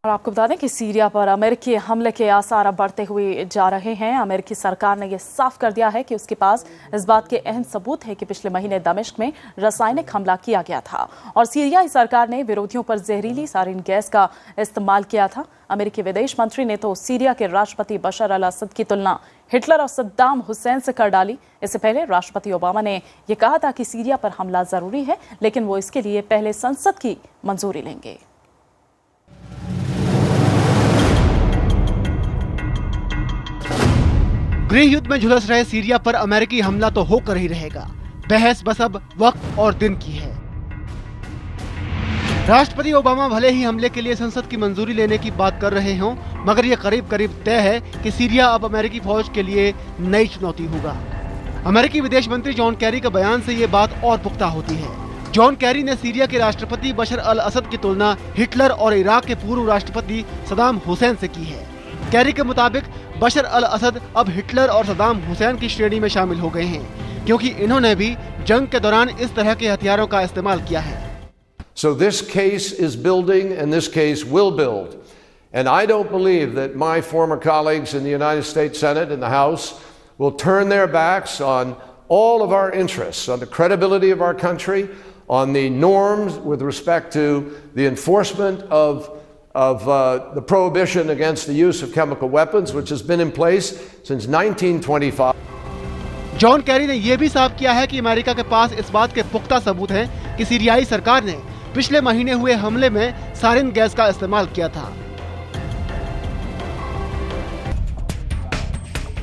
और आपको बता दें कि सीरिया पर अमेरिकी हमले के आसार अब बढ़ते हुए जा रहे हैं। अमेरिकी सरकार ने यह साफ कर दिया है कि उसके पास इस बात के अहम सबूत है कि पिछले महीने दमिश्क में रासायनिक हमला किया गया था और सीरियाई सरकार ने विरोधियों पर जहरीली सारीन गैस का इस्तेमाल किया था। अमेरिकी विदेश मंत्री ने तो सीरिया के राष्ट्रपति बशर अल असद की तुलना हिटलर और सद्दाम हुसैन से कर डाली। इससे पहले राष्ट्रपति ओबामा ने यह कहा था कि सीरिया पर हमला जरूरी है, लेकिन वो इसके लिए पहले संसद की मंजूरी लेंगे। गृह युद्ध में झुलस रहे सीरिया पर अमेरिकी हमला तो होकर ही रहेगा। बहस बस अब वक्त और दिन की है। राष्ट्रपति ओबामा भले ही हमले के लिए संसद की मंजूरी लेने की बात कर रहे हों, मगर ये करीब करीब तय है कि सीरिया अब अमेरिकी फौज के लिए नई चुनौती होगा। अमेरिकी विदेश मंत्री जॉन कैरी के बयान से ये बात और पुख्ता होती है। जॉन कैरी ने सीरिया के राष्ट्रपति बशर अल असद की तुलना हिटलर और इराक के पूर्व राष्ट्रपति सद्दाम हुसैन से की है। कैरी के मुताबिक बशर अल असद अब हिटलर और सद्दाम हुसैन की श्रेणी में शामिल हो गए हैं, क्योंकि इन्होंने भी जंग के दौरान इस तरह के हथियारों का इस्तेमाल किया है। So this case is building and this case will build. And I don't believe that my former colleagues in the United States Senate and the House will turn their backs on all of our interests, on the credibility of our country, on the norms with respect to the enforcement of the prohibition against the use of chemical weapons, which has been in place since 1925. John Kerry ने यह भी साफ किया है कि America के पास इस बात के पुख्ता सबूत हैं कि सीरियाई सरकार ने पिछले महीने हुए हमले में सारिन गैस का इस्तेमाल किया था।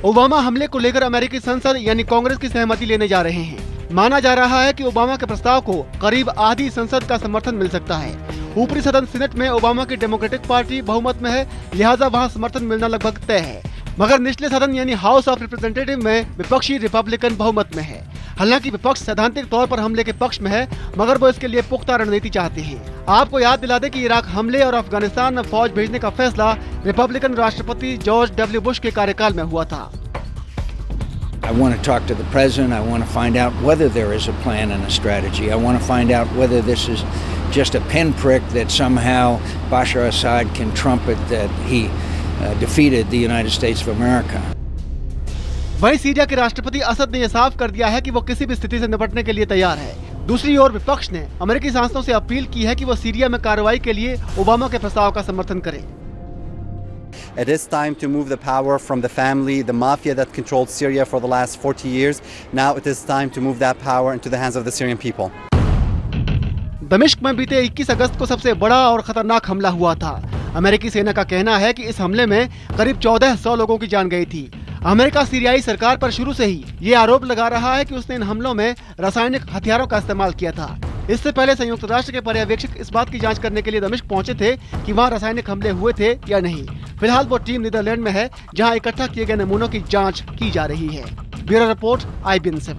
ओबामा हमले को लेकर अमेरिकी संसद यानी कांग्रेस की सहमति लेने जा रहे हैं। माना जा रहा है कि ओबामा के प्रस्ताव को करीब आधी संसद का समर्थन मिल सकता है। ऊपरी सदन सीनेट में ओबामा की डेमोक्रेटिक पार्टी बहुमत में है, लिहाजा वहां समर्थन मिलना लगभग तय है। मगर निचले सदन यानी हाउस ऑफ रिप्रेजेंटेटिव में विपक्षी रिपब्लिकन बहुमत में है। हालांकि विपक्ष सैद्धांतिक तौर पर हमले के पक्ष में है, मगर वो इसके लिए पुख्ता रणनीति चाहते हैं। आपको याद दिला दें कि इराक हमले और अफगानिस्तान में फौज भेजने का फैसला रिपब्लिकन राष्ट्रपति जॉर्ज डब्ल्यू बुश के कार्यकाल में हुआ था। I want to talk to the president. I want to find out whether there is a plan and a strategy. I want to find out whether this is just a pinprick that somehow Bashar Assad can trumpet that he defeated the United States of America. वहीं Syria के राष्ट्रपति असद ने यह साफ कर दिया है कि वो किसी भी स्थिति से निपटने के लिए तैयार है। दूसरी ओर विपक्ष ने अमेरिकी सांसदों से अपील की है कि वो सीरिया में कार्रवाई के लिए ओबामा के प्रस्ताव का समर्थन करें। It is time to move the power from the family, the mafia that controlled Syria for the last 40 years. Now it is time to move that power into the hands of the Syrian people. दमिश्क में बीते 21 अगस्त को सबसे बड़ा और खतरनाक हमला हुआ था। अमेरिकी सेना का कहना है कि इस हमले में करीब 1400 लोगों की जान गई थी। अमेरिका सीरियाई सरकार पर शुरू से ही ये आरोप लगा रहा है कि उसने इन हमलों में रासायनिक हथियारों का इस्तेमाल किया था। इससे पहले संयुक्त राष्ट्र के पर्यवेक्षक इस बात की जांच करने के लिए दमिश्क पहुंचे थे कि वहां रासायनिक हमले हुए थे या नहीं। फिलहाल वो टीम नीदरलैंड में है, जहां इकट्ठा किए गए नमूनों की जांच की जा रही है। Bureau report IBN7।